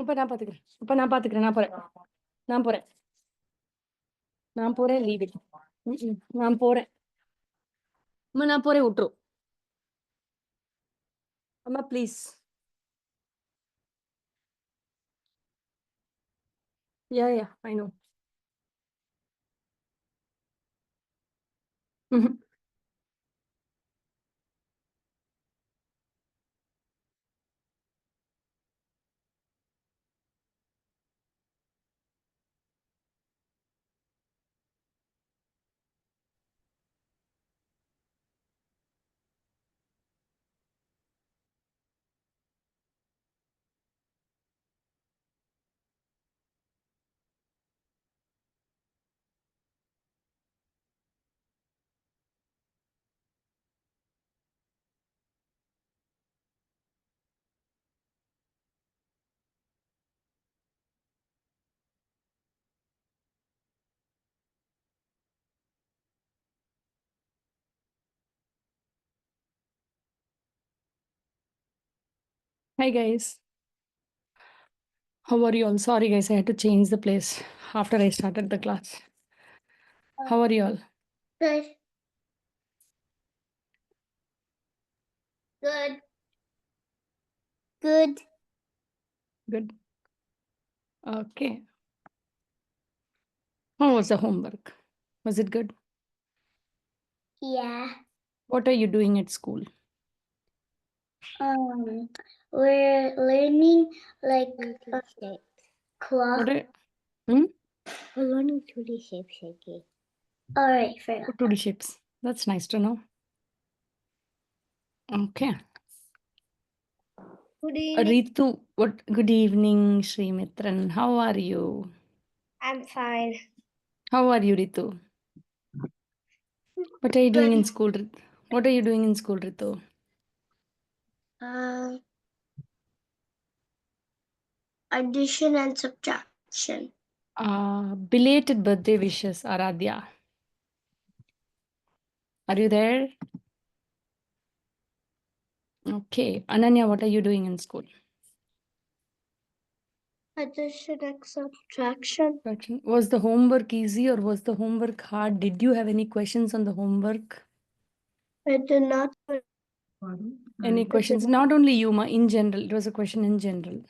அப்ப நான் பாத்துக்கிறேன். நான் போறேன். நான் போறேன். Leave it. நான் போறேன். அம்மா நான் போறேன் விட்டுரு. அம்மா please. Yeah, I know. Mhm. Hi guys. How are you all? Sorry guys, I had to change the place after I started the class. How are you all? Good. Good. Good. Good. Okay. How was the homework? Was it good? Yeah. What are you doing at school? We're learning like clock. What are hmm? We're learning 2D shapes, Shaky. All right, fair. 2D shapes. That's nice to know. Okay. Good evening. Ritu, what? Good evening, Srimitran. How are you? I'm fine. How are you, Ritu? What are you doing in school, Ritu? What are you doing in school, Ritu? Addition and subtraction. Belated birthday wishes, Aradhya. Are you there? Okay. Ananya, what are you doing in school? Addition and subtraction. Was the homework easy or was the homework hard? Did you have any questions on the homework? I did not. Any questions? Not only you, Ma, in general. It was a question in general.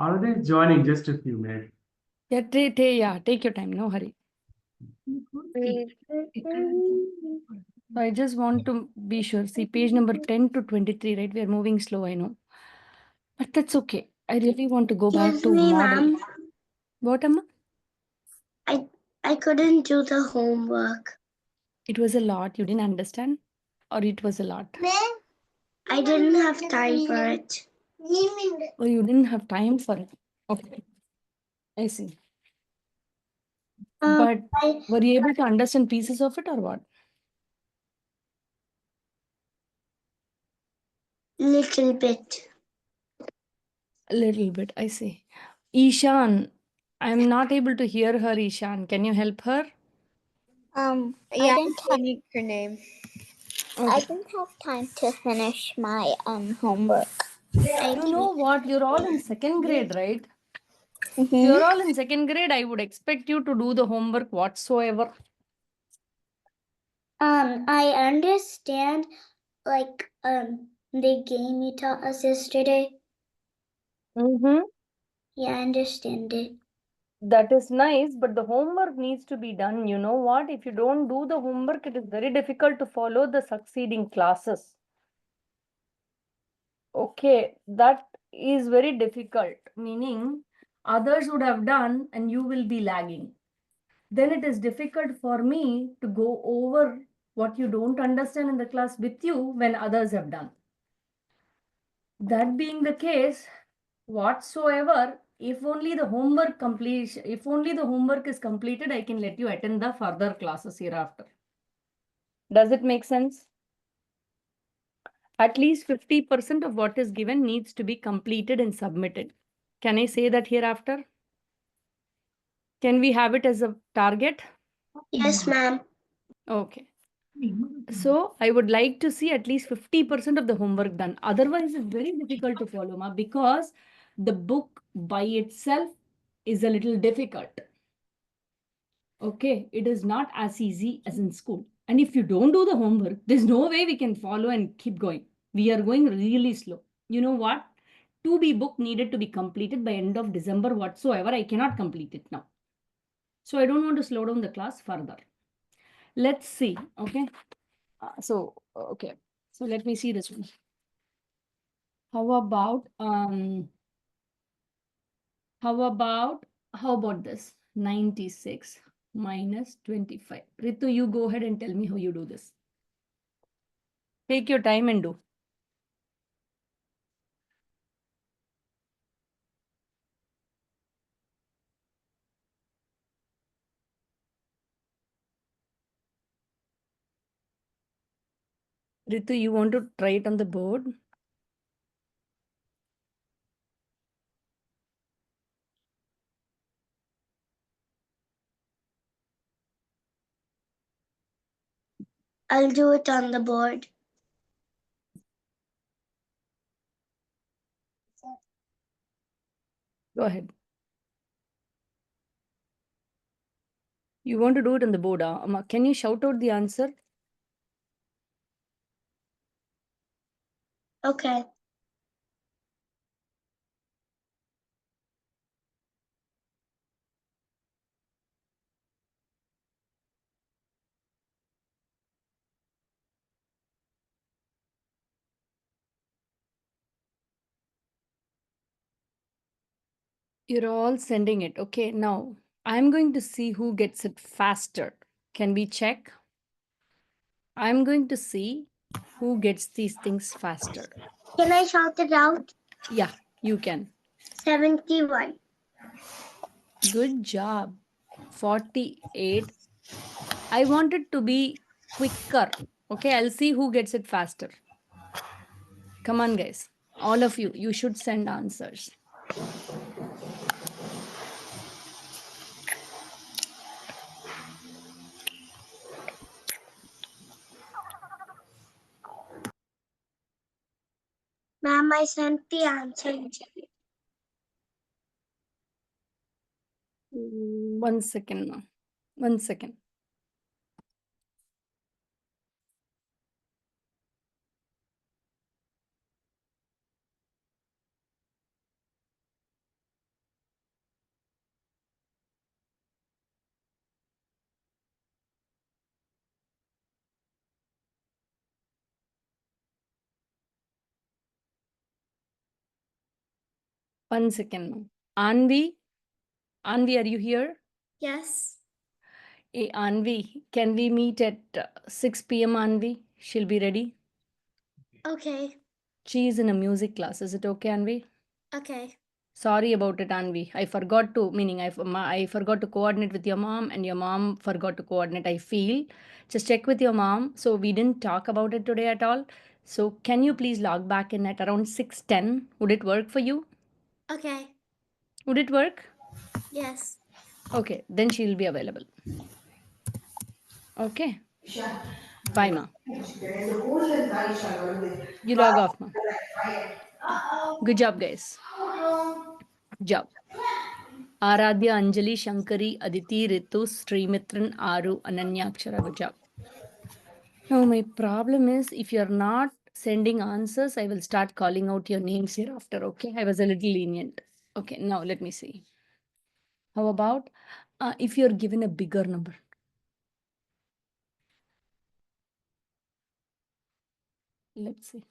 Are they joining just a few minutes? Yeah, take your time. No hurry. So I just want to be sure. See, page number 10 to 23, right? We are moving slow, I know. But that's okay. I really want to go back to model. Ma'am. What, Amma? I couldn't do the homework. It was a lot. You didn't understand? Or it was a lot? I didn't have time for it. Or you didn't have time for it? Okay. I see. But were you able to understand pieces of it or what? Little bit. A little bit, I see. Ishan, I'm not able to hear her, Ishan. Can you help her? Yeah, I didn't have her name. Okay. I didn't have time to finish my homework. You know what? You're all in second grade, right? Mm-hmm. You're all in second grade. I would expect you to do the homework whatsoever. I understand like the game you taught us yesterday. Mm-hmm. Yeah, I understand it. That is nice, but the homework needs to be done. You know what? If you don't do the homework, it is very difficult to follow the succeeding classes. Okay, that is very difficult, meaning others would have done and you will be lagging. Then it is difficult for me to go over what you don't understand in the class with you when others have done. That being the case, whatsoever, if only the homework is completed, I can let you attend the further classes hereafter. Does it make sense? At least 50% of what is given needs to be completed and submitted. Can I say that hereafter? Can we have it as a target? Yes, ma'am. Okay. So I would like to see at least 50% of the homework done. Otherwise, it's very difficult to follow, ma, because the book by itself is a little difficult. Okay, it is not as easy as in school. And if you don't do the homework, there's no way we can follow and keep going. We are going really slow. You know what? 2B book needed to be completed by end of December whatsoever. I cannot complete it now. So I don't want to slow down the class further. Let's see. Okay. Okay. So let me see this one. How about how about this? 96 minus 25. Ritu, you go ahead and tell me how you do this. Take your time and do. Ritu, you want to try it on the board? I'll do it on the board. Go ahead. You want to do it on the board? Amma, can you shout out the answer? Okay. You're all sending it. Okay, now I'm going to see who gets it faster. Can we check? I'm going to see who gets these things faster. Can I shout it out? Yeah, you can. 71. Good job. 48. I want it to be quicker. Okay, I'll see who gets it faster. Come on, guys. All of you, you should send answers. Ma'am, I sent the answer. 1 second now. 1 second. One second now. Anvi, are you here? Yes. Hey, Anvi, can we meet at 6 p.m. Anvi? She'll be ready. Okay. She is in a music class. Is it okay, Anvi? Okay. Sorry about it, Anvi. I forgot to, meaning I forgot to coordinate with your mom, and your mom forgot to coordinate. I feel. Just check with your mom. So we didn't talk about it today at all. So can you please log back in at around 6:10? Would it work for you? Okay. Would it work? Yes. Okay, then she'll be available. Okay. Bye, ma. You log off, ma. Good job, guys. Good job. Aradhya, Anjali, Shankari, Aditi, Ritu, Srimitran, Aru, Ananya, Akshara. Good job. Now, my problem is if you're not sending answers, I will start calling out your names hereafter. Okay. I was a little lenient. Okay. Now, let me see. How about if you're given a bigger number? Let's see.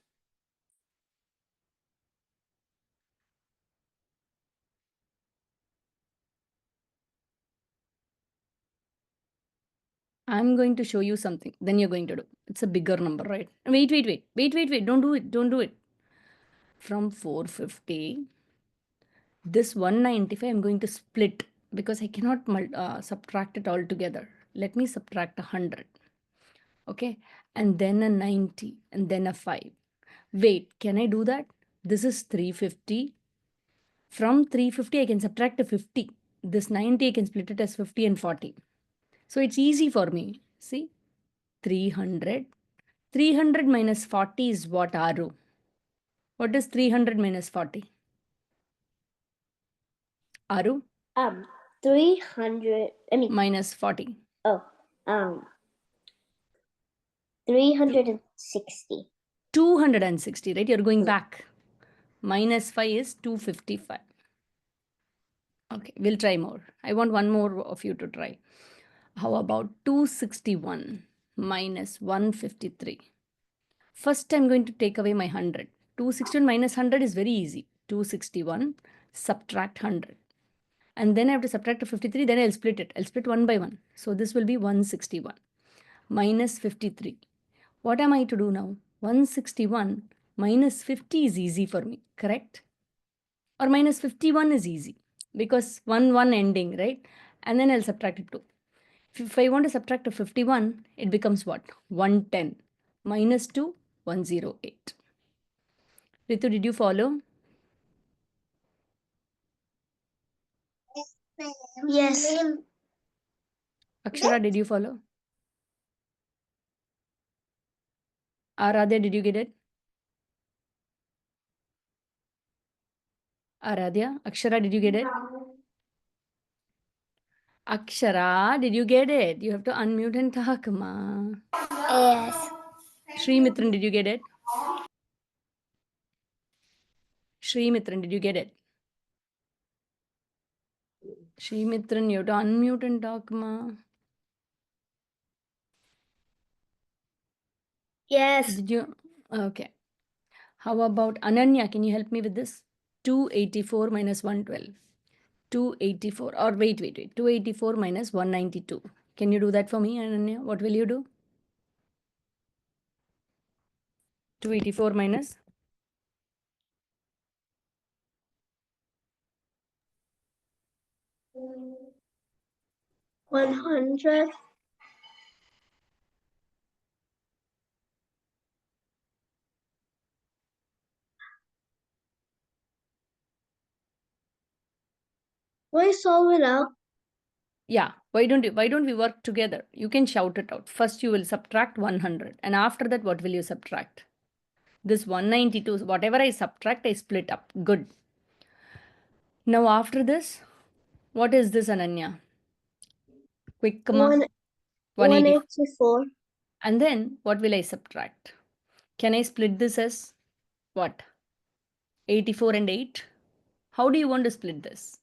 I'm going to show you something. Then you're going to do. It's a bigger number, right? Wait. Don't do it. Don't do it. From 450, this 195 I'm going to split because I cannot subtract it all together. Let me subtract 100. Okay. And then a 90 and then a 5. Wait, can I do that? This is 350. From 350, I can subtract a 50. This 90, I can split it as 50 and 40. So it's easy for me. See? 300. 300 minus 40 is what, Aru? What is 300 minus 40? Aru? 300. Minus 40. 360. 260, right? You're going back. Minus 5 is 255. Okay, we'll try more. I want one more of you to try. How about 261 minus 153? First, I'm going to take away my 100. 261 minus 100 is very easy. 261 subtract 100. And then I have to subtract 53, then I'll split it. I'll split one by one. So this will be 161 minus 53. What am I to do now? 161 minus 50 is easy for me, correct? Or minus 51 is easy because 1 ending, right? And then I'll subtract it 2. If I want to subtract a 51, it becomes what? 110 minus 2, 108. Ritu, did you follow? Yes. Akshara, did you follow? Aradhya, did you get it? Aradhya, Akshara, did you get it? Akshara, did you get it? You have to unmute and talk, ma. Yes. Shri Mitran, did you get it? Shri Mitran, did you get it? Shri Mitran, you have to unmute and talk, ma. Yes. Did you? Okay. How about Ananya? Can you help me with this? 284 minus 112. 284. Or wait. 284 minus 192. Can you do that for me, Ananya? What will you do? 284 minus 100. Why solve it out? Yeah, why don't we work together? You can shout it out. First you will subtract 100 and after that what will you subtract? This 192, whatever I subtract, I split up. Good. Now after this, what is this, Ananya? Quick, come on. 180. 184. And then what will I subtract? Can I split this as what? 84 and 8? How do you want to split this?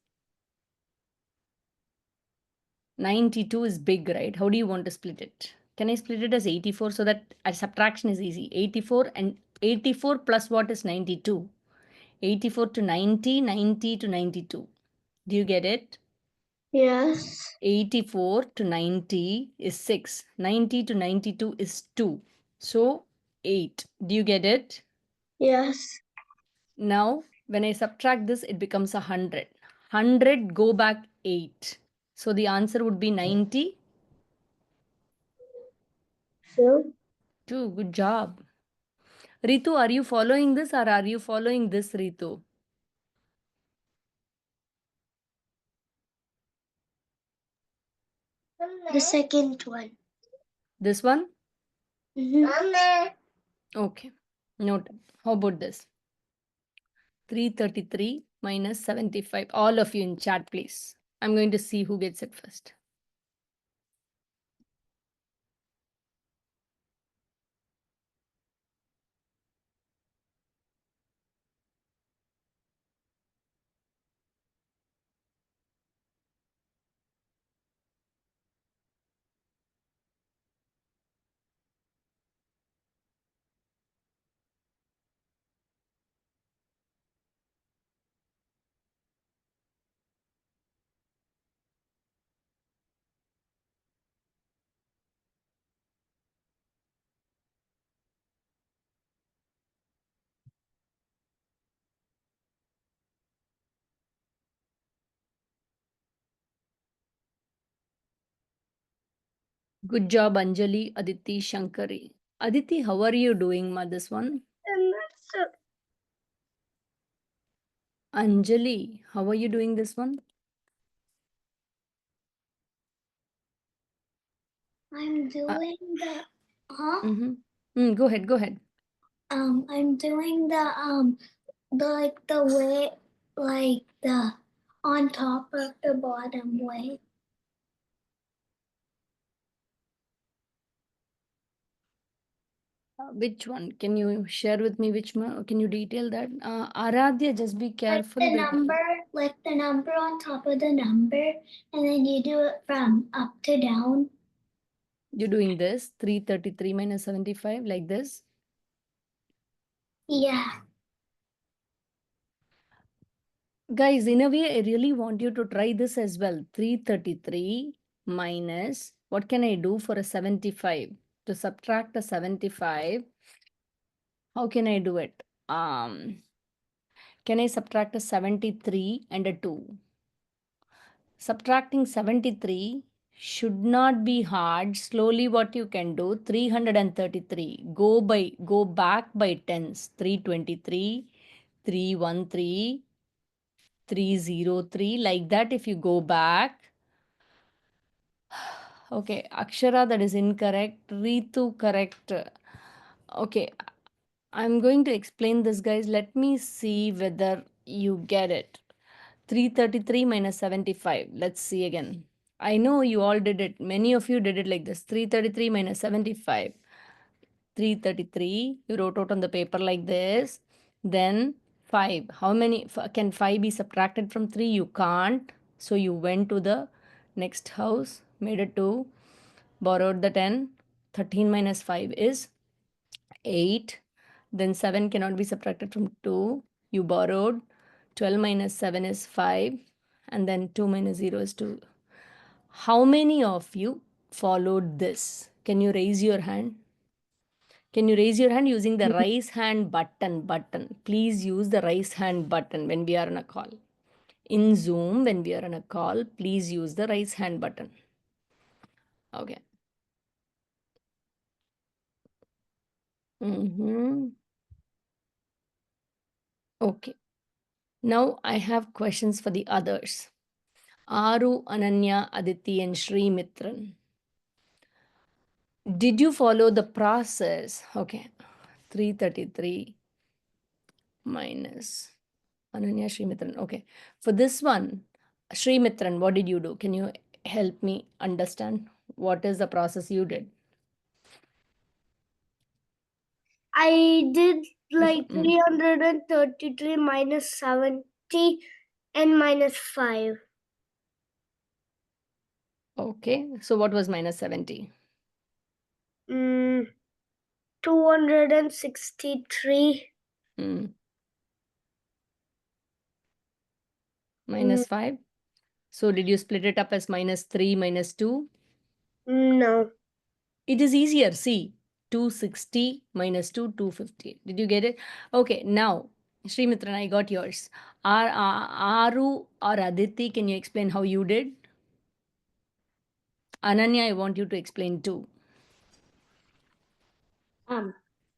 92 is big, right? How do you want to split it? Can I split it as 84 so that a subtraction is easy? 84 and 84 plus what is 92? 84 to 90, 90 to 92. Do you get it? Yes. 84 to 90 is 6. 90 to 92 is 2. So 8. Do you get it? Yes. Now, when I subtract this, it becomes 100. 100 go back 8. So the answer would be 90. Phil? 2. Good job. Ritu, are you following this or are you following this, Ritu? The second one. This one? Mm-hmm. Okay. Noted. How about this? 333 minus 75. All of you in chat, please. I'm going to see who gets it first. Good job, Anjali, Aditi, Shankari. Aditi, how are you doing, ma, this one? Anjali, how are you doing this one? I'm doing that. Huh? Go ahead, go ahead. I'm doing the way, like the on top of the bottom way. Which one? Can you share with me which one? Can you detail that? Aradhya, just be Like careful. like the number on top of the number, and then you do it from up to down. You're doing this 333 minus 75 like this. Yeah. Guys, in a way, I really want you to try this as well. 333 minus, what can I do for a 75? To subtract a 75, how can I do it? Can I subtract a 73 and a 2? Subtracting 73 should not be hard. Slowly what you can do, 333. Go back by tens. 323, 313, 303. Like that if you go back. Okay, Akshara, that is incorrect. Ritu, correct. Okay, I'm going to explain this, guys. Let me see whether you get it. 333 minus 75. Let's see again. I know you all did it. Many of you did it like this. 333 minus 75. 333. You wrote out on the paper like this. Then 5. How many can 5 be subtracted from 3? You can't. So you went to the next house, made it 2, borrowed the 10. 13 minus 5 is 8. Then 7 cannot be subtracted from 2. You borrowed. 12 minus 7 is 5. And then 2 minus 0 is 2. How many of you followed this? Can you raise your hand? Can you raise your hand using the raise hand button? Please use the raise hand button when we are on a call. In Zoom, when we are on a call, please use the raise hand button. Okay. Okay. Now I have questions for the others. Aru, Ananya, Aditi, and Sri Mitran. Did you follow the process? Okay. 333 minus Ananya, Sri Mitran. Okay. For this one, Sri Mitran, what did you do? Can you help me understand what is the process you did? I did like Mm. 333 minus 70 and minus 5. Okay. So what was minus 70? 263. Mm. Minus 5. So did you split it up as minus 3, minus 2? No. It is easier. See, 260 minus 2, 250. Did you get it? Okay, now, Srimitran, I got yours. Aru or Aditi, can you explain how you did? Ananya, I want you to explain too.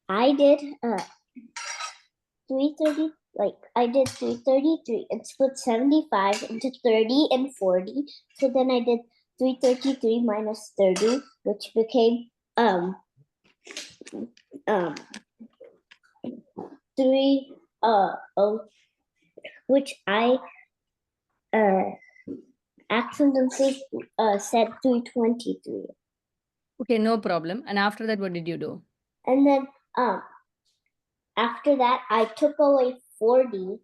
I did 330, like I did 333 and split 75 into 30 and 40. So then I did 333 minus 30, which became 3 which I accidentally said 323. Okay, no problem. And after that, what did you do? And then after that I took away 40.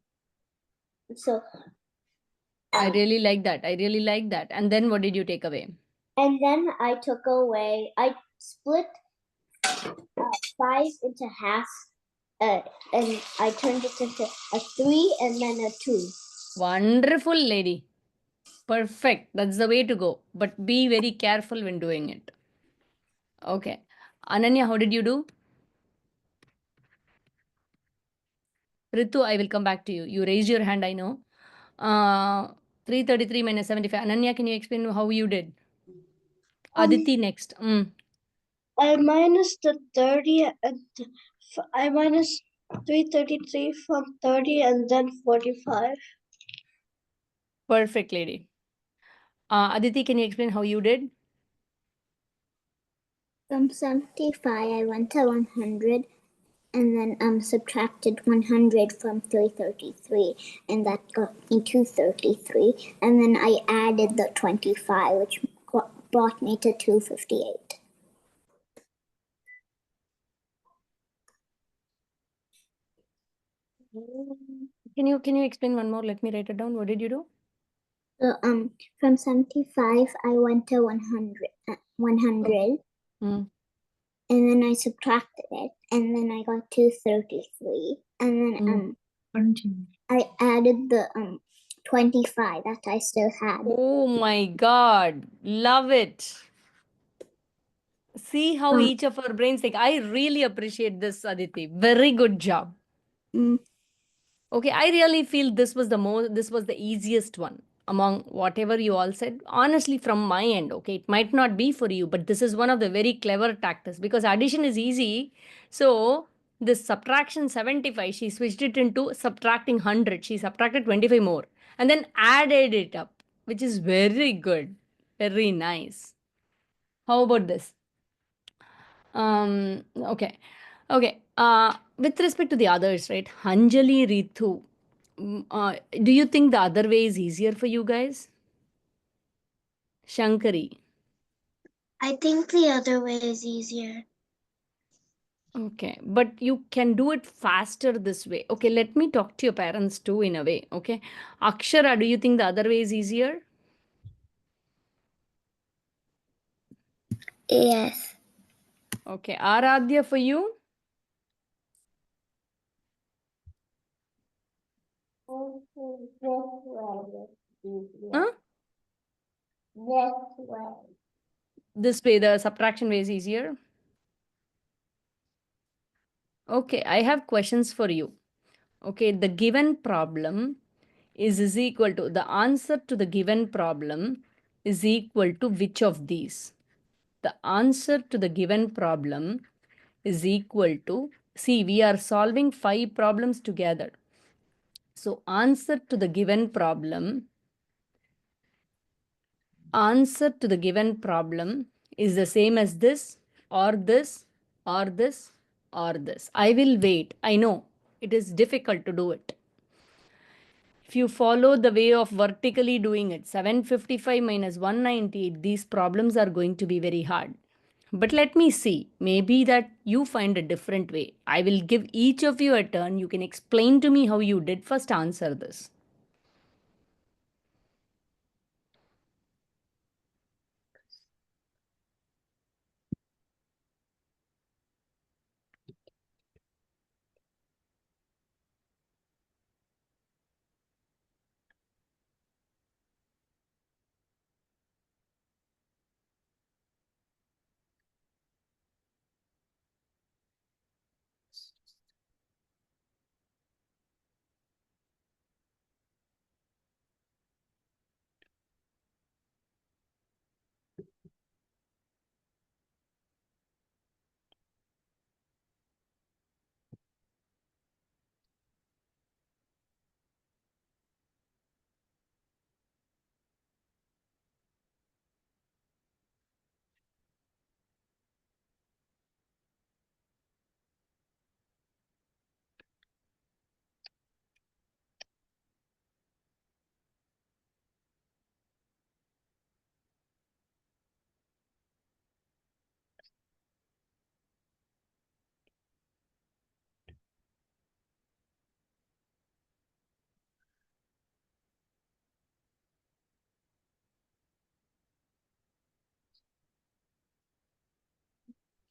So I really like that. I really like that. And then what did you take away? and then I split 5 into half, and I turned it into a 3 and then a 2. Wonderful, lady. Perfect. That's the way to go. But be very careful when doing it. Okay. Ananya, how did you do? Ritu, I will come back to you. You raised your hand, I know. 333 minus 75. Ananya, can you explain how you did? Aditi next. I minus the 30 and I minus 333 from 30 and then 45. Perfect, lady. Aditi, can you explain how you did? From 75, I went to 100 and then subtracted 100 from 333, and that got me 233. And then I added the 25, which brought me to 258. Can you explain one more? Let me write it down. What did you do? So from 75, I went to 100, 100 Hmm. and then I subtracted it, and then I got 233, and then I added the 25 that I still had. Oh my God, love it. See how each of our brains think. I really appreciate this, Aditi. Very good job. Mm, Okay, I really feel this was the easiest one among whatever you all said. Honestly, from my end, okay, it might not be for you, but this is one of the very clever tactics because addition is easy. So this subtraction 75, she switched it into subtracting 100. She subtracted 25 more and then added it up, which is very good. Very nice. How about this? Okay. Okay. With respect to the others, right? Anjali, Ritu. Do you think the other way is easier for you guys? Shankari. I think the other way is easier. Okay. But you can do it faster this way. Okay. Let me talk to your parents too, in a way. Okay. Akshara, do you think the other way is easier? Yes. Okay. Aradhya, for you? Huh? This way, the subtraction way is easier. Okay. I have questions for you. Okay. The given problem is equal to the answer to the given problem is equal to which of these? The answer to the given problem is equal to, see, we are solving 5 problems together. So answer to the given problem is the same as this or this or this or this. I will wait. I know it is difficult to do it. If you follow the way of vertically doing it, 755 minus 198, these problems are going to be very hard. But let me see. Maybe that you find a different way. I will give each of you a turn. You can explain to me how you did. First answer this.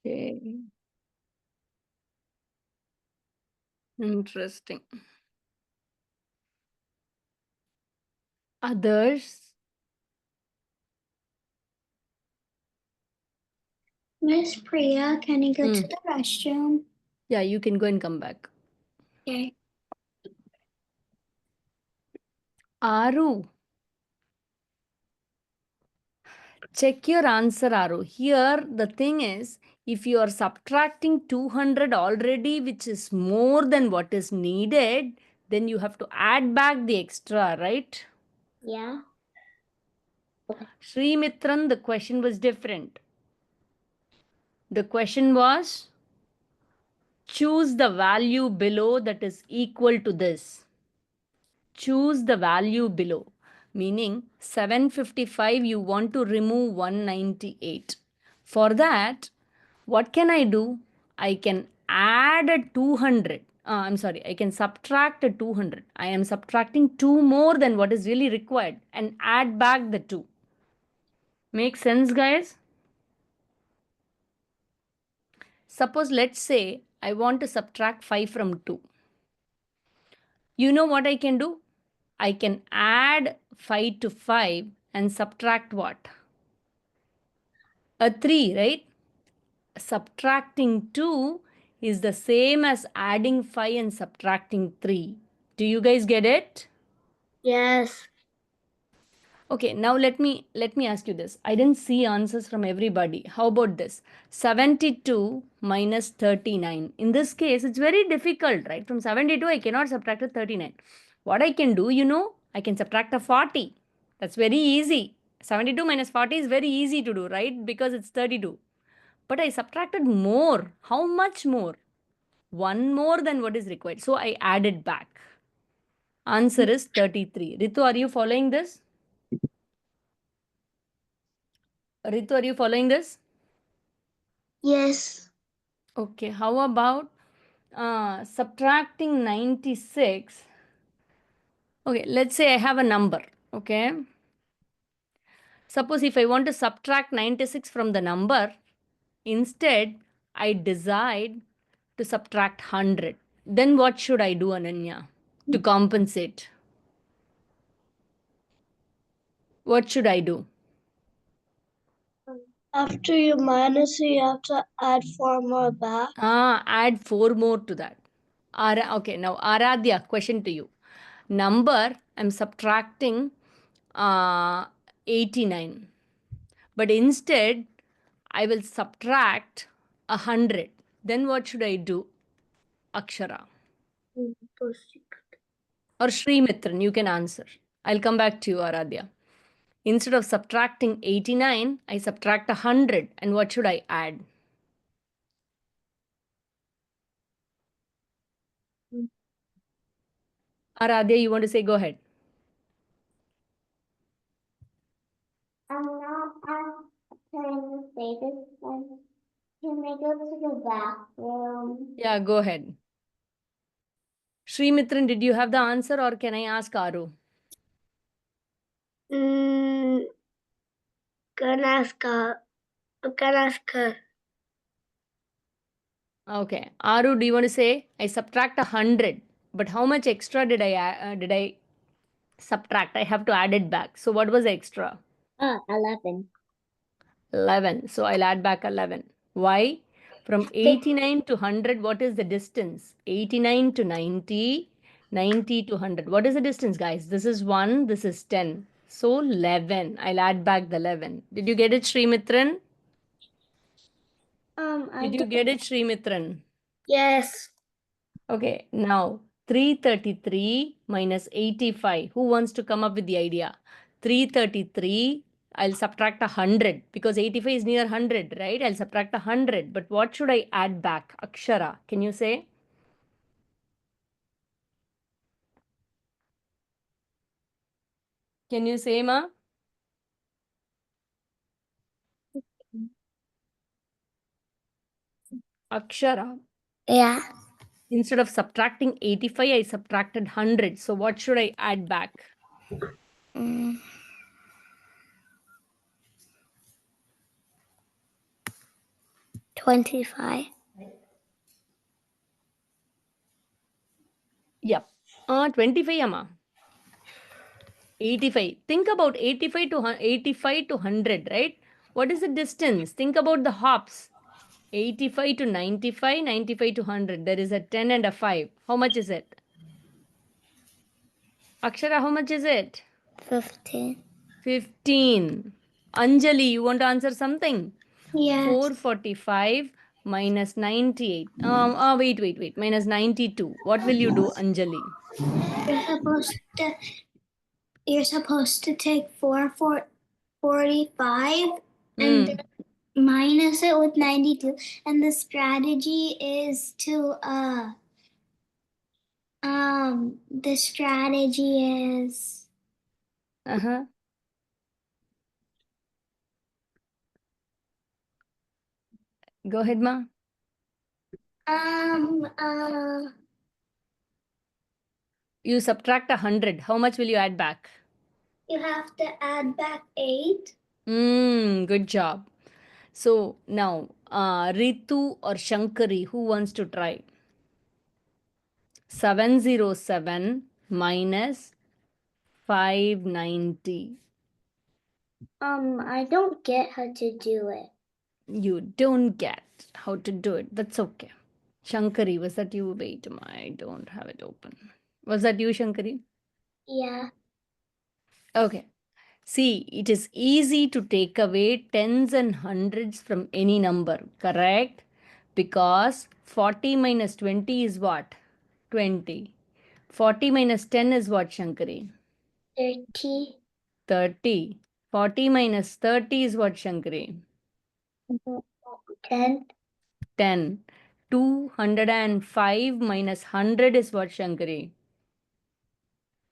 Okay. Interesting. Others? Miss Priya, can you go to Mm. the restroom? Yeah, you can go and come back. Okay. Aru. Check your answer, Aru. Here, the thing is, if you are subtracting 200 already, which is more than what is needed, then you have to add back the extra, right? Yeah. Sri Mitran, the question was different. The question was, choose the value below that is equal to this. Choose the value below. Meaning 755, you want to remove 198. For that, what can I do? I can add a 200. I can subtract a 200. I am subtracting 2 more than what is really required and add back the 2. Make sense, guys? Suppose, let's say, I want to subtract 5 from 2. You know what I can do? I can add 5 to 5 and subtract what? A 3, right? Subtracting 2 is the same as adding 5 and subtracting 3. Do you guys get it? Yes. Okay, now let me ask you this. I didn't see answers from everybody. How about this? 72 minus 39. In this case, it's very difficult, right? From 72, I cannot subtract a 39. What I can do, I can subtract a 40. That's very easy. 72 minus 40 is very easy to do, right? Because it's 32. But I subtracted more. How much more? 1 more than what is required. So I added back. Answer is 33. Ritu, are you following this? Ritu, are you following this? Yes. Okay, how about subtracting 96? Okay, let's say I have a number, okay? Suppose if I want to subtract 96 from the number, instead I decide to subtract 100. Then what should I do, Ananya, to compensate? What should I do? After you minus, you have to add 4 more back. Add 4 more to that. Okay, now Aradhya, question to you. Number, I'm subtracting 89. But instead, I will subtract 100. Then what should I do, Akshara? Or Srimitran, you can answer. I'll come back to you, Aradhya. Instead of subtracting 89, I subtract 100. And what should I add? Aradhya, you want to say? Go ahead. I'm trying to say this one. Can I go to the bathroom? Yeah, go ahead. Srimitran, did you have the answer or can I ask Aru? Can ask her. Okay. Aru, do you want to say? I subtract 100. But how much extra did I subtract? I have to add it back. So what was the extra? 11. 11. So I'll add back 11. Why? From 89 to 100, what is the distance? 89 to 90, 90 to 100. What is the distance, guys? This is 1, this is 10. So 11. I'll add back the 11. Did you get it, Srimitran? Did you get it, Srimitran? Yes. Okay, now 333 minus 85. Who wants to come up with the idea? 333, I'll subtract 100 because 85 is near 100, right? I'll subtract 100. But what should I add back? Akshara, can you say? Can you say, Ma? Akshara. Yeah. Instead of subtracting 85, I subtracted 100. So what should I add back? 25. Yep. 25, Amma. 85. Think about 85 to 100, right? What is the distance? Think about the hops. 85 to 95, 95 to 100. There is a 10 and a 5. How much is it? Akshara, how much is it? 15. 15. Anjali, you want to answer something? Yes. 445 minus 98. Wait. Minus 92. What will you do, Anjali? You're supposed to take 45 and minus it with 92, and the strategy is to the strategy is Uh-huh. Go ahead, Ma. You subtract 100. How much will you add back? You have to add back 8. Good job. So now, Ritu or Shankari, who wants to try? 707 minus 590. I don't get how to do it. You don't get how to do it. That's okay. Shankari, was that you? Wait, I don't have it open. Was that you, Shankari? Yeah. Okay. See, it is easy to take away tens and hundreds from any number, correct? Because 40 minus 20 is what? 20. 40 minus 10 is what, Shankari? 30. 30. 40 minus 30 is what, Shankari? 10. 10. 205 minus 100 is what, Shankari?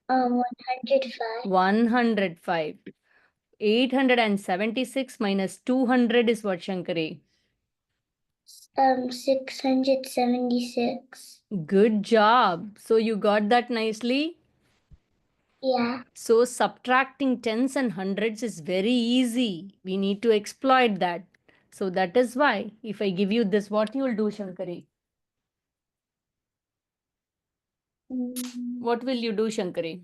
105. 105. 876 minus 200 is what, Shankari? 676. Good job. So you got that nicely. Yeah. So subtracting tens and hundreds is very easy. We need to exploit that. So that is why if I give you this, what you will do, Shankari? What will you do, Shankari?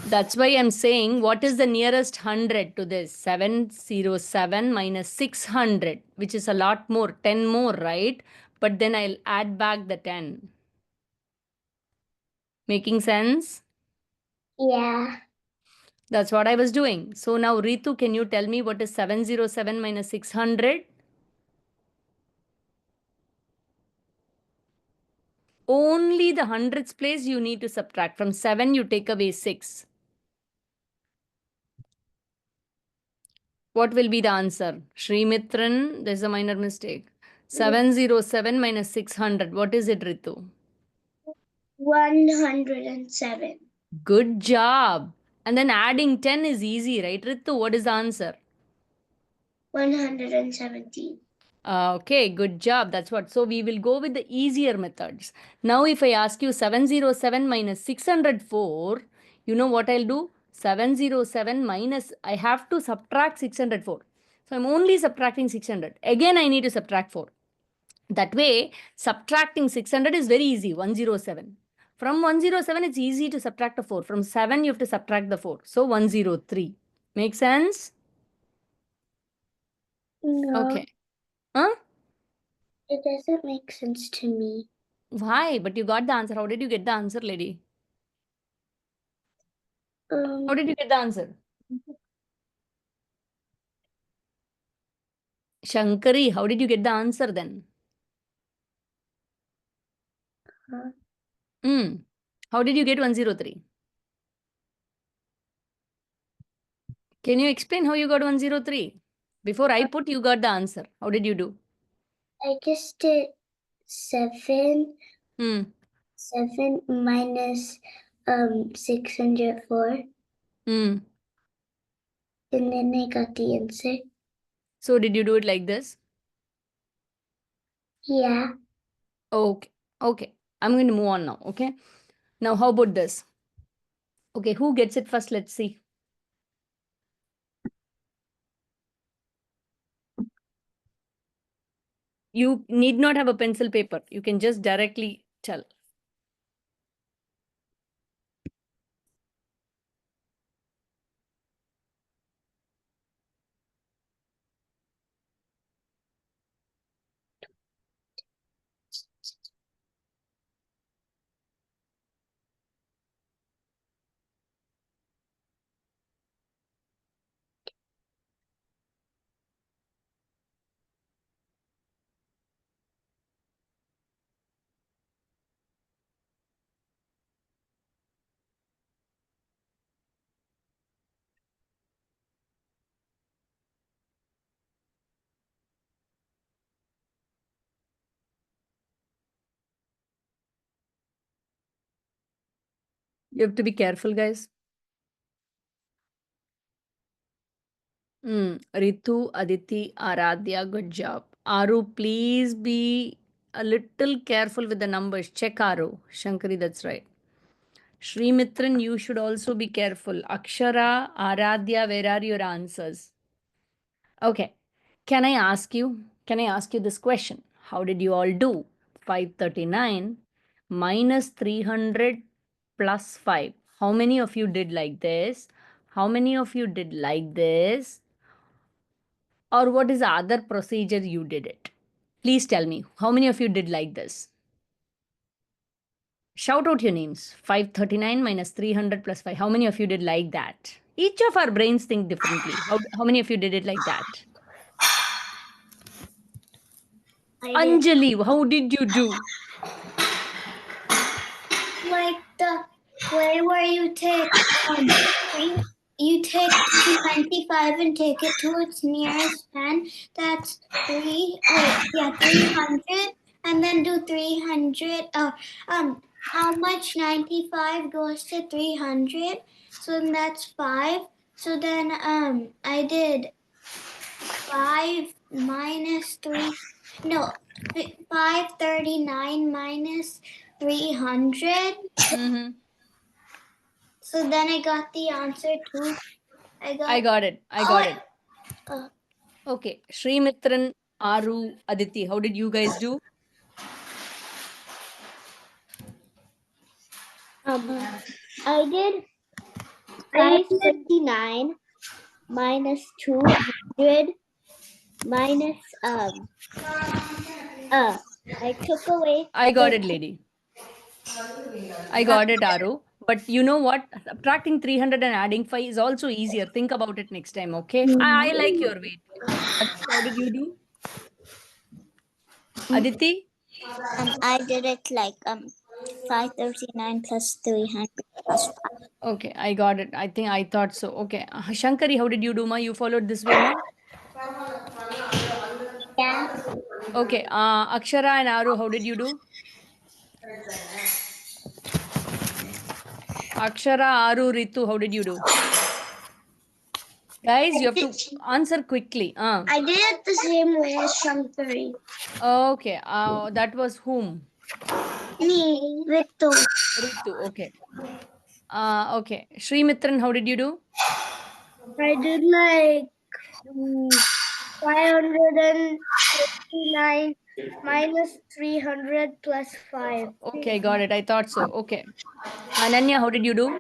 That's why I'm saying what is the nearest 100 to this? 707 minus 600, which is a lot more, 10 more, right? But then I'll add back the 10. Making sense? Yeah. That's what I was doing. So now, Ritu, can you tell me what is 707 minus 600? Only the hundreds place you need to subtract. From 7, you take away 6. What will be the answer? Srimitran, there's a minor mistake. 707 minus 600. What is it, Ritu? 107. Good job. And then adding 10 is easy, right, Ritu? What is the answer? 117. Okay, good job. That's what. So we will go with the easier methods. Now, if I ask you 707 minus 604, you know what I'll do? 707 minus, I have to subtract 604. So I'm only subtracting 600. Again, I need to subtract 4. That way, subtracting 600 is very easy, 107. From 107, it's easy to subtract a 4. From 7, you have to subtract the 4. So 103. Make sense? No. Okay. Huh? It doesn't make sense to me. Why? But you got the answer. How did you get the answer, lady? How did you get the answer? Shankari, how did you get the answer then? How did you get 103? Can you explain how you got 103? Before I put, you got the answer. How did you do? I just did 7. Hmm. 7 minus 604. Hmm. And then I got the answer. So did you do it like this? Yeah. Okay. Okay. I'm going to move on now. Okay. Now, how about this? Okay. Who gets it first? Let's see. You need not have a pencil paper. You can just directly tell. You have to be careful, guys. Ritu, Aditi, Aradhya, good job. Aru, please be a little careful with the numbers. Check Aru. Shankari, that's right. Srimitran, you should also be careful. Akshara, Aradhya, where are your answers? Okay. Can I ask you this question? How did you all do? 539 minus 300 plus 5. How many of you did like this? How many of you did like this? Or what is the other procedure you did it? Please tell me. How many of you did like this? Shout out your names. 539 minus 300 plus 5. How many of you did like that? Each of our brains think differently. How many of you did it like that? I did. Anjali, how did you do? Like the way where you take you take 295 and take it to its nearest 10. That's 300, and then do 300. How much 95 goes to 300? So then that's 5. So then I did 5 minus 3. No, 539 minus 300. Mm-hmm. So then I got the answer too. I got it. I got it. Uh, Okay. Srimitran, Aru, Aditi, how did you guys do? I did 539 minus 200 minus I took away. I got it, lady. I got it, Aru. But you know what? Subtracting 300 and adding 5 is also easier. Think about it next time, okay? I like your way. Aditi, how did you do? Aditi? I did it like 539 plus 300 plus 5. Okay, I got it. I think I thought so. Okay. Shankari, how did you do, ma? You followed this way, ma? Yeah. Okay. Akshara and Aru, how did you do? Akshara, Aru, Ritu, how did you do? Guys, you have to answer quickly. I did it the same way as Shankari. Okay. That was whom? Me, Ritu. Ritu. Okay. Okay. Srimitran, how did you do? I did like 539 minus 300 plus 5. Okay, got it. I thought so. Okay. Ananya, how did you do?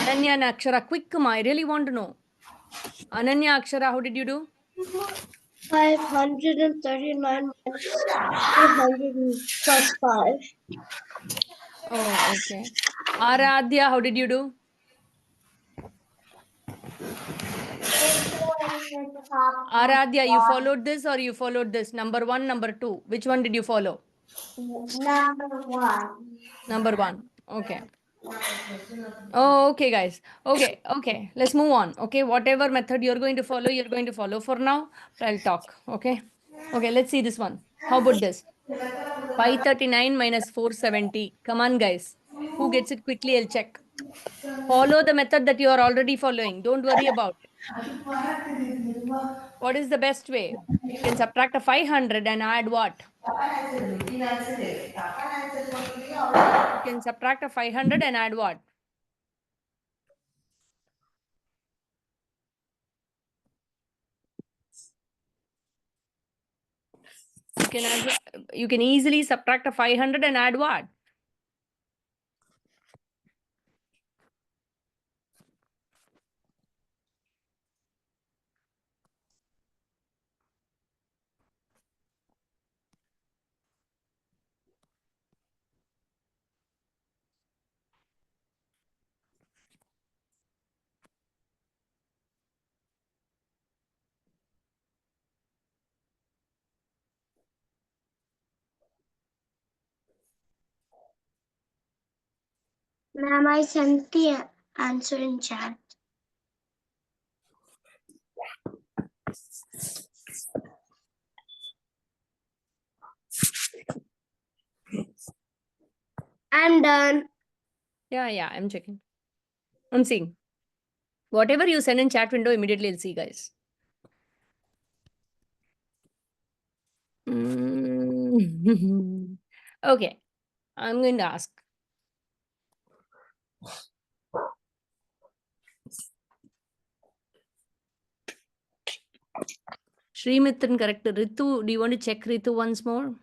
Ananya and Akshara, quick, ma. I really want to know. Ananya, Akshara, how did you do? 539 minus 300 plus 5. Oh, okay. Aradhya, how did you do? Aradhya, you followed this or you followed this? Number 1, number 2. Which one did you follow? Number 1. Number 1. Okay. Oh, okay, guys. Okay, okay. Let's move on. Okay, whatever method you're going to follow, you're going to follow for now. I'll talk. Okay. Okay, let's see this one. How about this? 539 minus 470. Come on, guys. Who gets it quickly? I'll check. Follow the method that you are already following. Don't worry about it. What is the best way? You can subtract a 500 and add what? You can subtract a 500 and add what? You can easily subtract a 500 and add what? Ma'am, I sent the answer in chat. I'm done. Yeah, I'm checking. I'm seeing. Whatever you send in chat window, immediately I'll see, guys. Okay, I'm going to ask. Srimitran, correct. Ritu, do you want to check Ritu once more?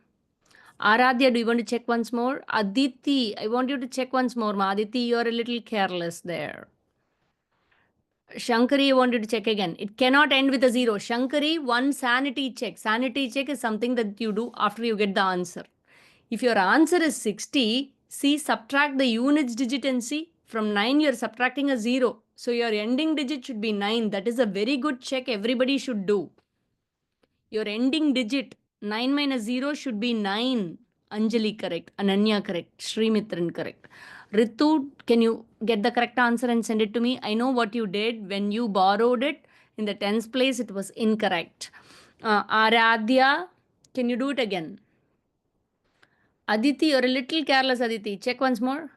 Aradhya, do you want to check once more? Aditi, I want you to check once more. Ma. Aditi, you're a little careless there. Shankari, I wanted to check again. It cannot end with a zero. Shankari, one sanity check. Sanity check is something that you do after you get the answer. If your answer is 60, see, subtract the units digit and see. From 9, you're subtracting a 0. So your ending digit should be 9. That is a very good check everybody should do. Your ending digit, 9 minus 0 should be 9. Anjali correct. Ananya correct. Srimitran correct. Ritu, can you get the correct answer and send it to me? I know what you did when you borrowed it. In the tens place, it was incorrect. Aradhya, can you do it again? Aditi, you're a little careless, Aditi. Check once more.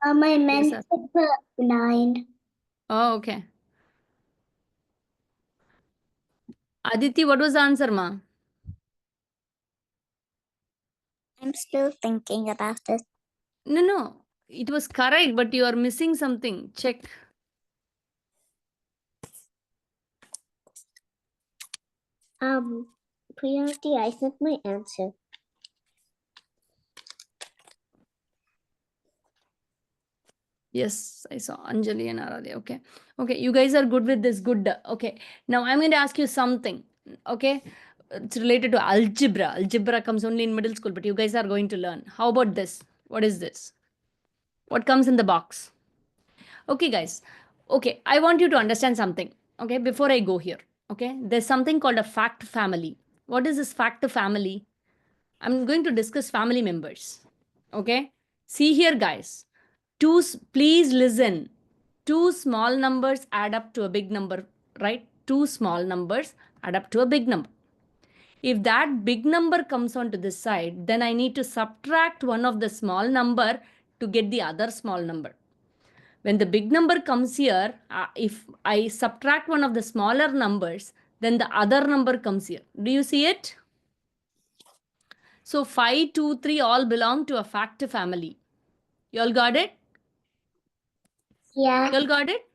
I meant Yes, to put 9. Oh, okay. Aditi, what was the answer, ma? I'm still thinking about this. No. It was correct, but you are missing something. Check. Priority, I sent my answer. Yes, I saw Anjali and Aradhya. Okay. Okay, you guys are good with this. Good. Okay. Now I'm going to ask you something. Okay. It's related to algebra. Algebra comes only in middle school, but you guys are going to learn. How about this? What is this? What comes in the box? Okay, guys. Okay, I want you to understand something. Okay, before I go here. Okay, there's something called a fact family. What is this fact family? I'm going to discuss family members. Okay, see here, guys. Please listen. Two small numbers add up to a big number, right? Two small numbers add up to a big number. If that big number comes onto this side, then I need to subtract one of the small number to get the other small number. When the big number comes here, if I subtract one of the smaller numbers, then the other number comes here. Do you see it? So 5, 2, 3 all belong to a factor family. You all got it? Yeah, You all got it?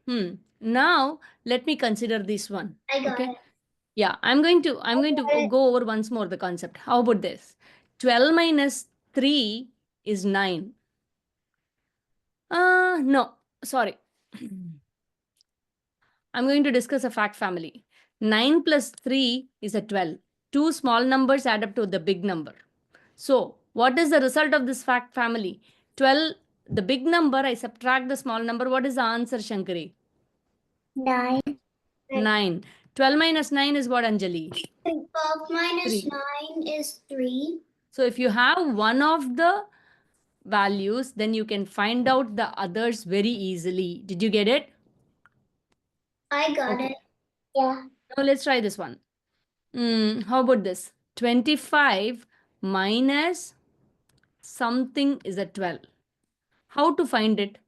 Now let me consider this one. I got Okay. it. Yeah, I'm going to go over once more the concept. How about this? 12 minus 3 is 9. No, sorry. I'm going to discuss a fact family. 9 plus 3 is a 12. Two small numbers add up to the big number. So, what is the result of this fact family? 12, the big number, I subtract the small number. What is the answer, Shankari? 9. 9. 12 minus 9 is what, Anjali? 12 minus 3. 9 is 3. So, if you have one of the values, then you can find out the others very easily. Did you get it? I got Okay. it. Yeah. Now, let's try this one. How about this? 25 minus something is a 12. How to find it?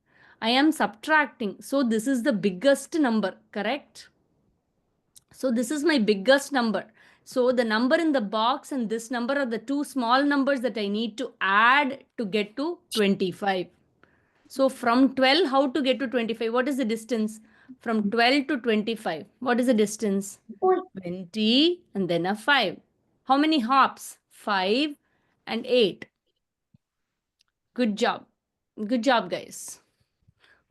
I am subtracting. So this is the biggest number, correct? So this is my biggest number. So the number in the box and this number are the two small numbers that I need to add to get to 25. So from 12, how to get to 25? What is the distance? From 12 to 25. What is the distance? 20 and then a 5. How many hops? 5 and 8. Good job. Good job, guys.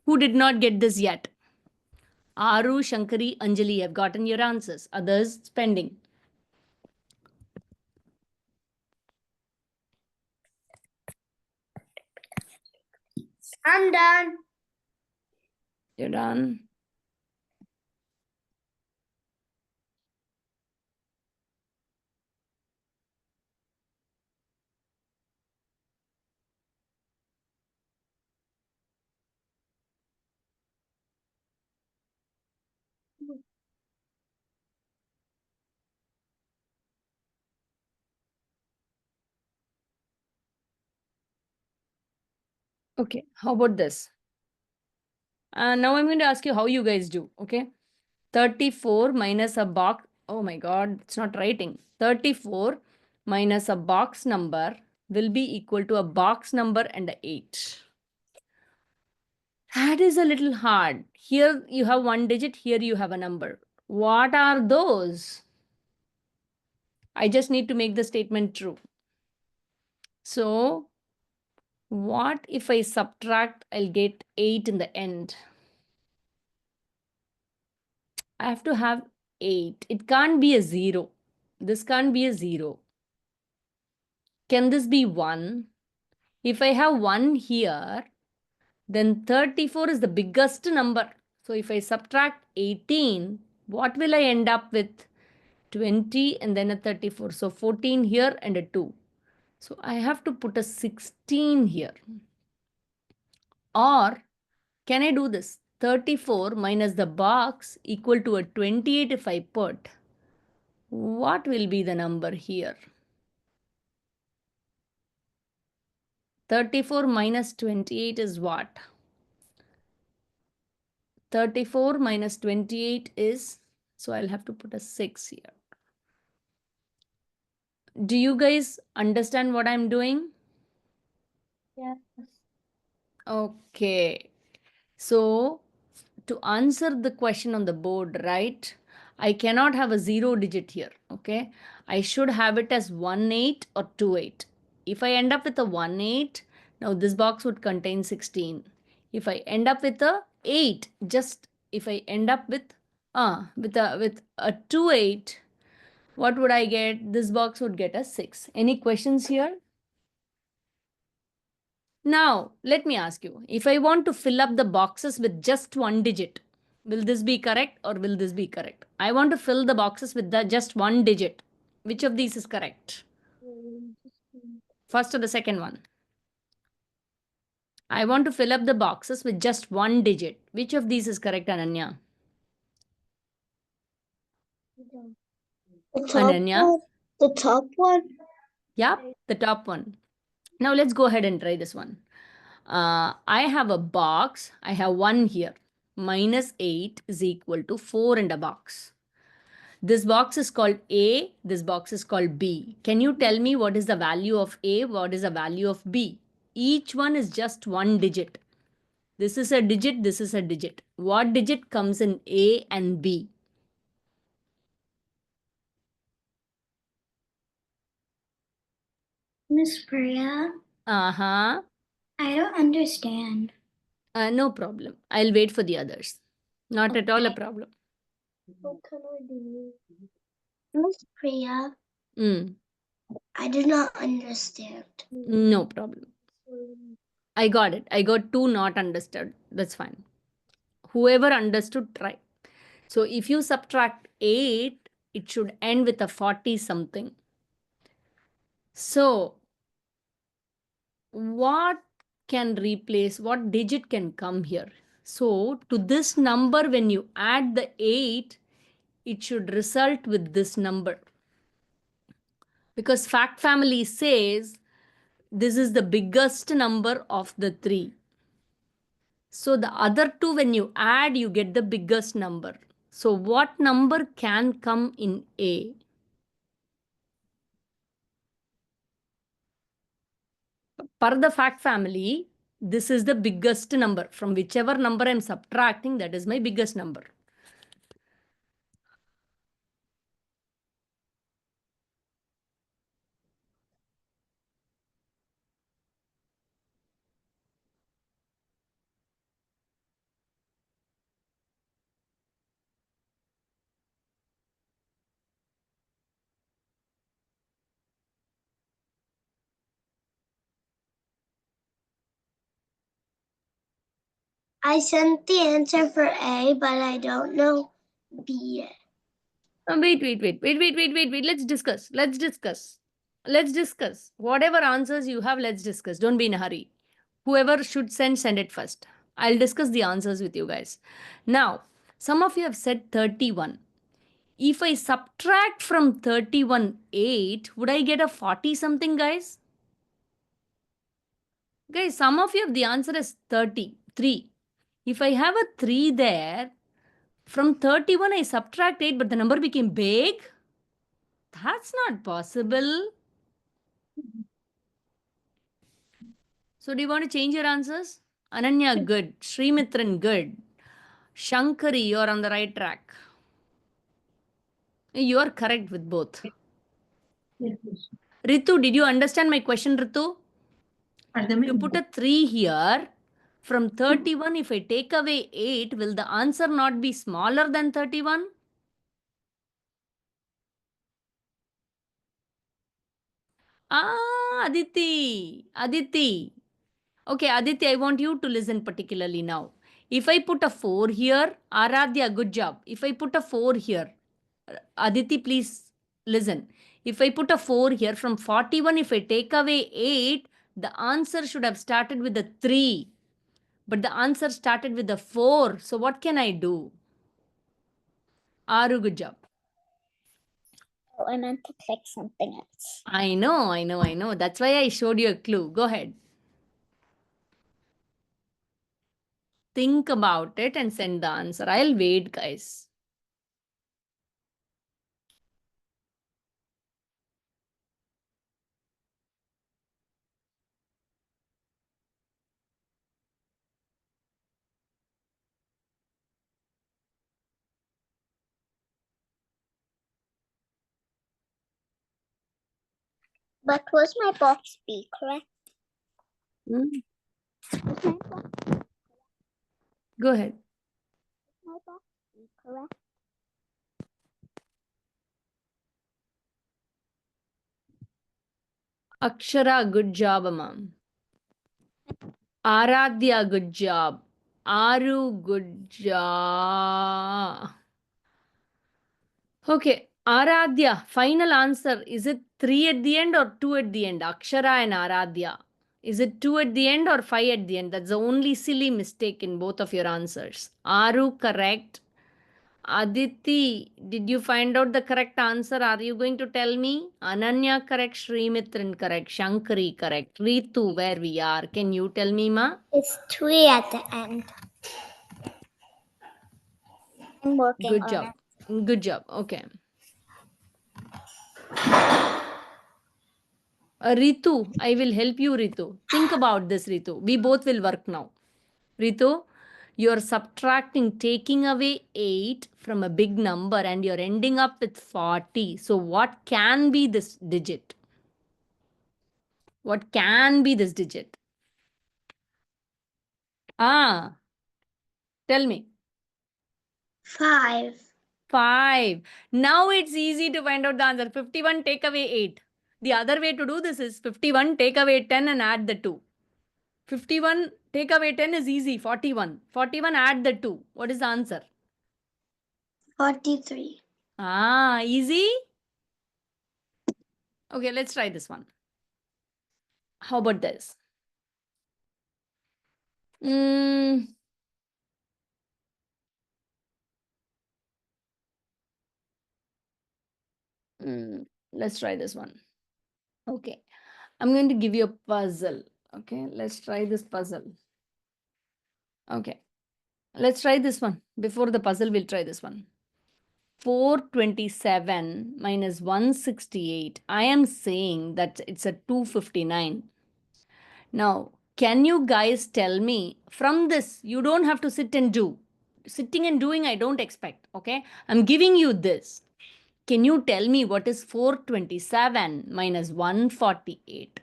Who did not get this yet? Aru, Shankari, Anjali have gotten your answers. Others pending. I'm done. You're done. Okay, how about this? Now I'm going to ask you how you guys do, okay? 34 minus a box. Oh my God, it's not writing. 34 minus a box number will be equal to a box number and a 8. That is a little hard. Here you have one digit, here you have a number. What are those? I just need to make the statement true. So, what if I subtract, I'll get 8 in the end. I have to have 8. It can't be a 0. This can't be a 0. Can this be 1? If I have 1 here, then 34 is the biggest number. So if I subtract 18, what will I end up with? 20 and then a 34. So 14 here and a 2. So I have to put a 16 here. Or can I do this? 34 minus the box equal to a 28 if I put. What will be the number here? 34 minus 28 is what? 34 minus 28 is, so I'll have to put a 6 here. Do you guys understand what I'm doing? Yes. Okay. So to answer the question on the board, right? I cannot have a 0 digit here, okay? I should have it as 1 8 or 2 8. If I end up with a 1 8, now this box would contain 16. If I end up with a 8, just if I end up with a 2 8, what would I get? This box would get a 6. Any questions here? Now, let me ask you, if I want to fill up the boxes with just one digit, will this be correct or will this be correct? I want to fill the boxes with just one digit. Which of these is correct? First or the second one? I want to fill up the boxes with just one digit. Which of these is correct, Ananya? The top Ananya? one? The top one? Yeah, the top one. Now let's go ahead and try this one. I have a box. I have 1 here. Minus 8 is equal to 4 in a box. This box is called A. This box is called B. Can you tell me what is the value of A? What is the value of B? Each one is just one digit. This is a digit. This is a digit. What digit comes in A and B? Miss Priya, Uh-huh. I don't understand. No problem. I'll wait for the others. Not at all a problem. What can I do? Miss Priya, Mm, I do not understand. no problem. I got it. I got 2 not understood. That's fine. Whoever understood, try. So if you subtract 8, it should end with a 40 something. So what can replace, what digit can come here? So to this number, when you add the 8, it should result with this number. Because fact family says this is the biggest number of the 3. So the other 2, when you add, you get the biggest number. So what number can come in A? Per the fact family, this is the biggest number. From whichever number I'm subtracting, that is my biggest number. I sent the answer for A, but I don't know B yet. Wait. Let's discuss. Let's discuss. Whatever answers you have, let's discuss. Don't be in a hurry. Whoever should send it first. I'll discuss the answers with you guys. Now, some of you have said 31. If I subtract from 31 8, would I get a 40 something, guys? Guys, some of you have the answer is 33. If I have a 3 there, from 31 I subtract 8, but the number became big? That's not possible. So do you want to change your answers? Ananya, good. Srimitran, good. Shankari, you're on the right track. You are correct with both. Ritu, did you understand my question, Ritu? You put a 3 here. From 31, if I take away 8, will the answer not be smaller than 31? Ah, Aditi. Aditi. Okay, Aditi, I want you to listen particularly now. If I put a 4 here, Aradhya, good job. If I put a 4 here, Aditi, please listen. If I put a 4 here, from 41, if I take away 8, the answer should have started with a 3. But the answer started with a 4. So what can I do? Aru, good job. Oh, I meant to click something else. I know. That's why I showed you a clue. Go ahead. Think about it and send the answer. I'll wait, guys. But was my box B correct? Hmm. Was my box, Go ahead. my box B correct? Akshara, good job, ma'am. Aradhya, good job. Aru, good job. Okay, Aradhya, final answer. Is it 3 at the end or 2 at the end? Akshara and Aradhya. Is it 2 at the end or 5 at the end? That's the only silly mistake in both of your answers. Aru, correct. Aditi, did you find out the correct answer? Are you going to tell me? Ananya, correct. Srimitran, correct. Shankari, correct. Ritu, where we are. Can you tell me, ma? It's 3 at the end. I'm working Good on job. it. Good job. Okay. Ritu, I will help you, Ritu. Think about this, Ritu. We both will work now. Ritu, you're subtracting, taking away 8 from a big number and you're ending up with 40. So, what can be this digit? What can be this digit? Ah, tell me. 5. 5. Now it's easy to find out the answer. 51, take away 8. The other way to do this is 51, take away 10 and add the 2. 51, take away 10 is easy. 41. 41, add the 2. What is the answer? 43. Ah, easy? Okay, let's try this one. How about this? Mm, let's try this one. Okay. I'm going to give you a puzzle. Okay, let's try this puzzle. Okay. Let's try this one. Before the puzzle, we'll try this one. 427 minus 168. I am saying that it's a 259. Now, can you guys tell me from this? You don't have to sit and do. Sitting and doing, I don't expect. Okay. I'm giving you this. Can you tell me what is 427 minus 148?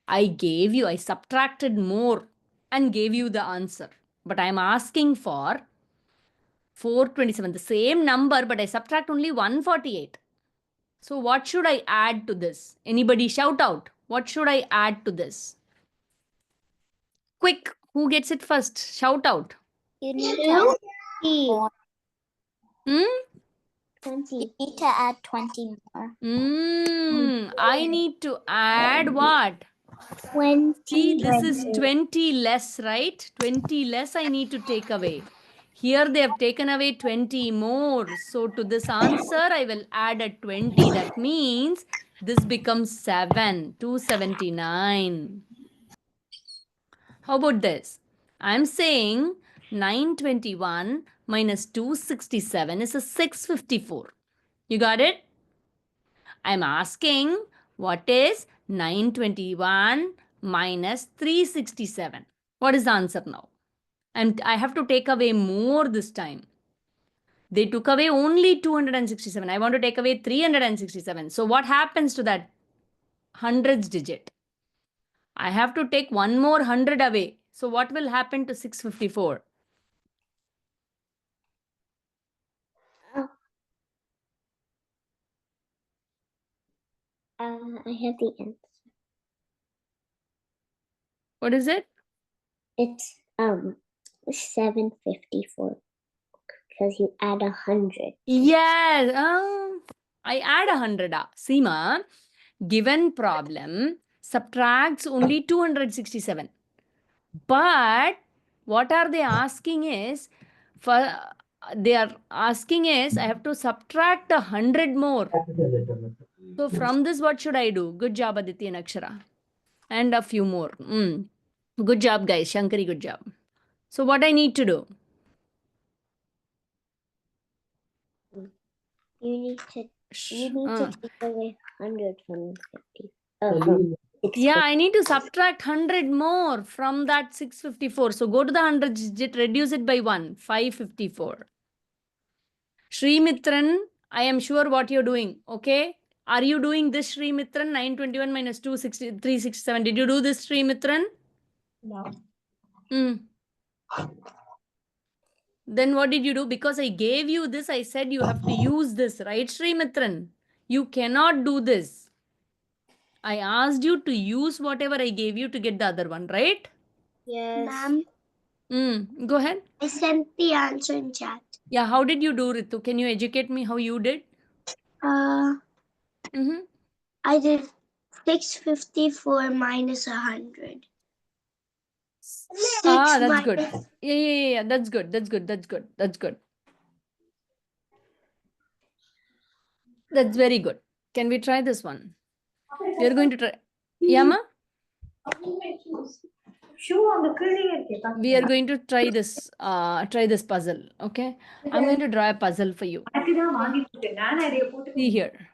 I subtracted more and gave you the answer. But I'm asking for 427, the same number, but I subtract only 148. So what should I add to this? Anybody shout out. What should I add to this? Quick, who gets it first? Shout out. You need to add 20. Hmm? 20. You need to add 20 more. I need to add what? 20. See, this is 20 less, right? 20 less I need to take away. Here they have taken away 20 more. So to this answer, I will add a 20. That means this becomes 7, 279. How about this? I'm saying 921 minus 267 is a 654. You got it? I'm asking what is 921 minus 367? What is the answer now? And I have to take away more this time. They took away only 267. I want to take away 367. So what happens to that hundreds digit? I have to take one more 100 away. So what will happen to 654? I have the answer. What is it? It's 754 because you add 100. Yes. I add 100. Seema, given problem subtracts only 267. But what are they asking is, they are asking is I have to subtract 100 more. So from this, what should I do? Good job, Aditya and Akshara. And a few more. Good job, guys. Shankari, good job. So what I need to do? You need to take away 100 from 50. Yeah, I need to subtract 100 more from that 654. So go to the 100 digit, reduce it by 1, 554. Shri Mitran, I am sure what you're doing. Okay. Are you doing this, Shri Mitran? 921 minus 367. Did you do this, Shri Mitran? No. Then what did you do? Because I gave you this, I said you have to use this, right, Shri Mitran? You cannot do this. I asked you to use whatever I gave you to get the other one, right? Yes. Ma'am, Go ahead. I sent the answer in chat. Yeah, how did you do, Ritu? Can you educate me how you did? I did 654 minus 100. That's good. Yeah. That's good. That's very good. Can we try this one? We are going to try. Yama? We are going to try this puzzle. Okay. I'm going to draw a puzzle for you. See here.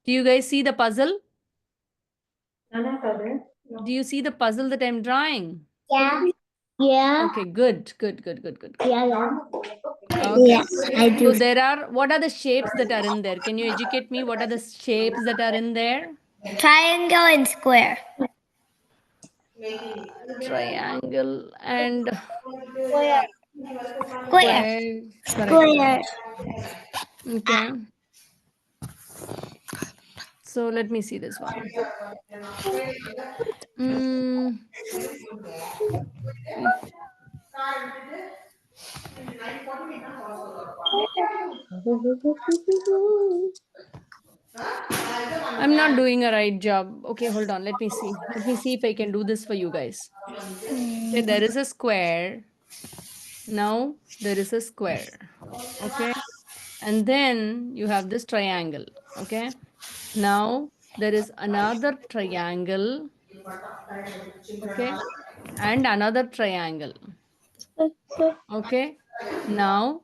Do you guys see the puzzle? Do you see the puzzle that I'm drawing? Yeah. Yeah. Okay, good. Yeah. Okay. Yes, I do. So what are the shapes that are in there? Can you educate me? What are the shapes that are in there? Triangle and square. Triangle and Square. square. Correct. Okay. So let me see this one. I'm not doing a right job. Okay, hold on. Let me see. Let me see if I can do this for you guys. Okay, there is a square. Now there is a square. Okay. And then you have this triangle. Okay. Now there is another triangle. Okay. And another triangle. Okay. Now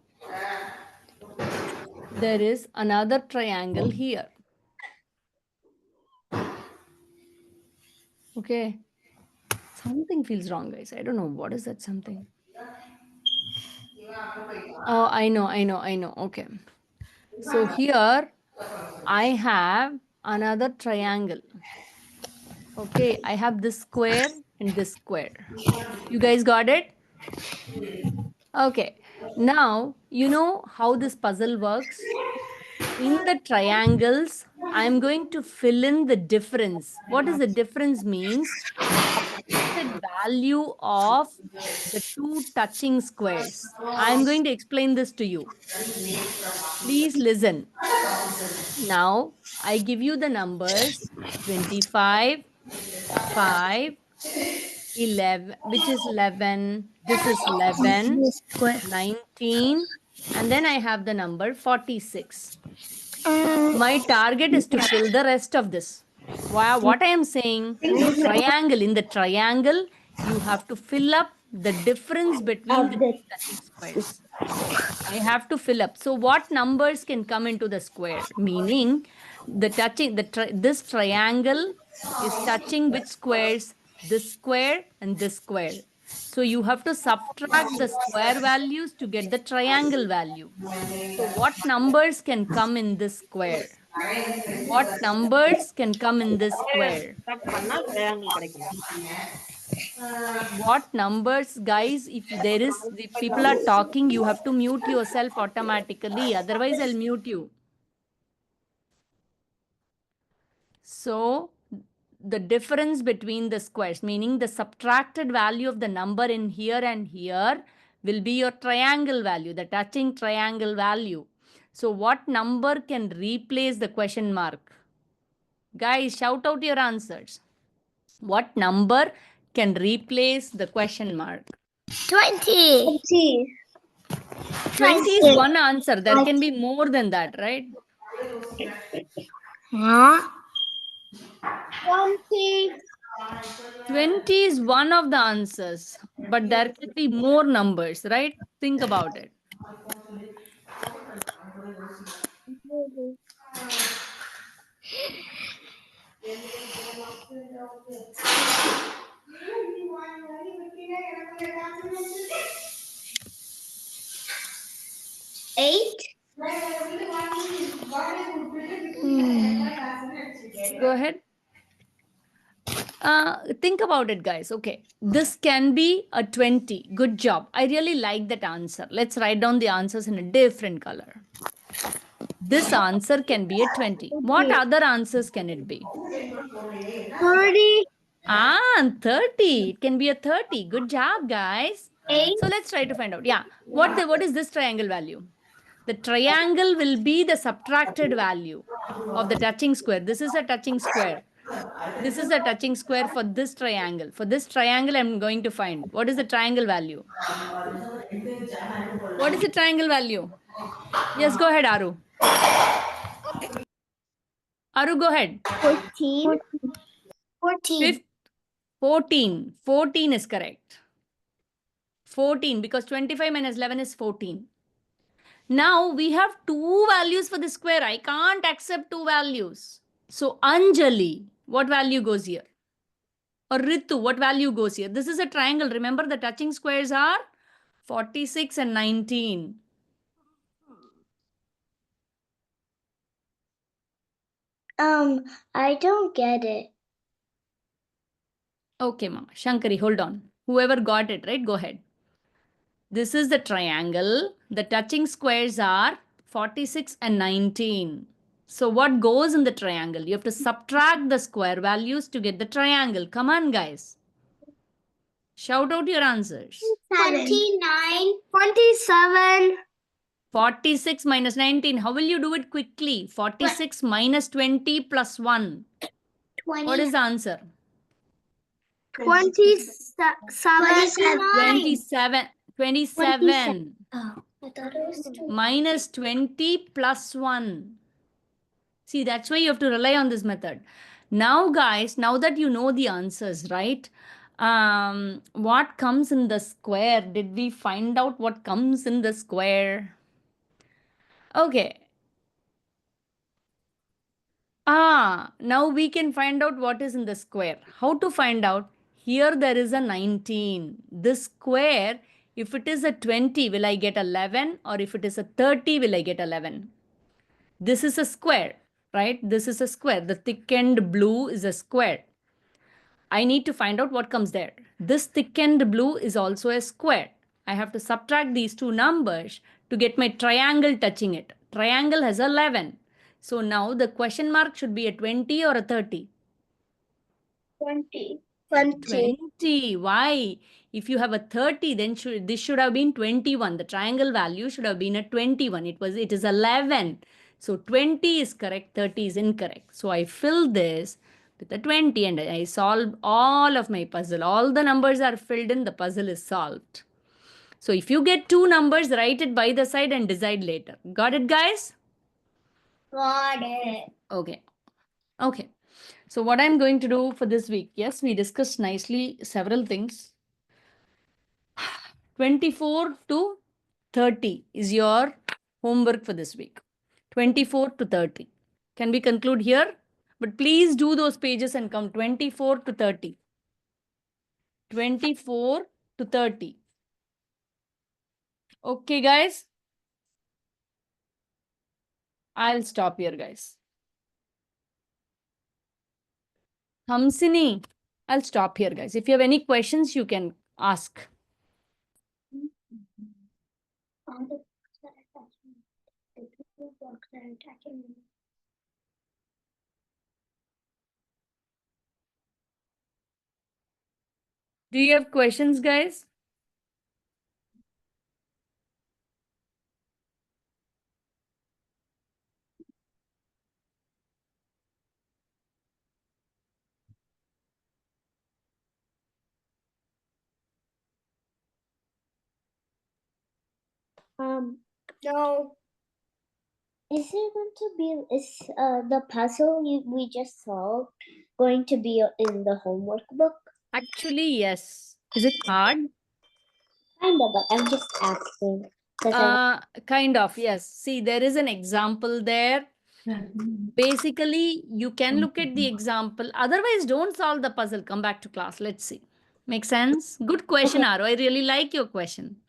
there is another triangle here. Okay. Something feels wrong, guys. I don't know. What is that something? Oh, I know. Okay. So here I have another triangle. Okay. I have this square and this square. You guys got it? Okay. Now, you know how this puzzle works? In the triangles, I'm going to fill in the difference. What is the difference means? Opposite value of the two touching squares. I'm going to explain this to you. Please listen. Now, I give you the numbers 25, 5, 11, which is 11. This is 11, 19, and then I have the number 46. My target is to fill the rest of this. What I am saying, the triangle, in the triangle, you have to fill up the difference between the two touching squares. I have to fill up. So what numbers can come into the square? Meaning the touching this triangle is touching which squares? This square and this square. So you have to subtract the square values to get the triangle value. So what numbers can come in this square? What numbers can come in this square? Cut பண்ணா triangle கிடைக்குமா? What numbers, guys? If people are talking, you have to mute yourself automatically. Otherwise, I'll mute you. So the difference between the squares, meaning the subtracted value of the number in here and here, will be your triangle value, the touching triangle value. So what number can replace the question mark? Guys, shout out your answers. What number can replace the question mark? 20. 20 is one answer. There can be more than that, right? Huh? 20. 20 is one of the answers, but there can be more numbers, right? Think about it. Eight. Go ahead. Think about it, guys. Okay, this can be a 20. Good job. I really like that answer. Let's write down the answers in a different color. This answer can be a 20. What other answers can it be? 30. 30. It can be a 30. Good job, guys. 8. So let's try to find out. Yeah. What is this triangle value? The triangle will be the subtracted value of the touching square. This is a touching square. This is a touching square for this triangle. For this triangle, I'm going to find. What is the triangle value? What is the triangle value? Yes, go ahead, Aru. Aru, go ahead. 14. 14. 14. 14 is correct. 14 because 25 minus 11 is 14. Now we have two values for the square. I can't accept two values. So Anjali, what value goes here? Or Ritu, what value goes here? This is a triangle. Remember the touching squares are 46 and 19. I don't get it. Okay, Mama. Shankari, hold on. Whoever got it, right? Go ahead. This is the triangle. The touching squares are 46 and 19. So what goes in the triangle? You have to subtract the square values to get the triangle. Come on, guys. Shout out your answers. 29. 27. 46 minus 19. How will you do it quickly? 46 minus 20 plus 1. 20. What is the answer? 27. 27. 27. Minus 20 plus 1. See, that's why you have to rely on this method. Now, guys, now that you know the answers, right? What comes in the square? Did we find out what comes in the square? Okay. Now we can find out what is in the square. How to find out? Here there is a 19. This square, if it is a 20, will I get 11? Or if it is a 30, will I get 11? This is a square, right? This is a square. The thickened blue is a square. I need to find out what comes there. This thickened blue is also a square. I have to subtract these two numbers to get my triangle touching it. Triangle has 11. So now the question mark should be a 20 or a 30? 20. 20. Why? If you have a 30, then this should have been 21. The triangle value should have been a 21. It is 11. So 20 is correct, 30 is incorrect. So I fill this with a 20 and I solve all of my puzzle. All the numbers are filled in, the puzzle is solved. So if you get two numbers, write it by the side and decide later. Got it, guys? Got it. Okay. Okay. So what I'm going to do for this week, yes, we discussed nicely several things. 24 to 30 is your homework for this week. 24 to 30. Can we conclude here? But please do those pages and come 24 to 30. 24 to 30. Okay, guys. I'll stop here, guys. Hamsini, I'll stop here, guys. If you have any questions, you can ask. All the books that are attaching, the two books that are attaching. Do you have questions, guys? No. Is it going to be the puzzle we just solved going to be in the homework book? Actually, yes. Is it hard? Kinda, but I'm just asking. 'Cause I Kind of, yes. See, there is an example there. Basically, you can look at the example. Otherwise, don't solve the puzzle. Come back to class. Let's see. Make sense? Good question, Okay. Aro. I really like your question.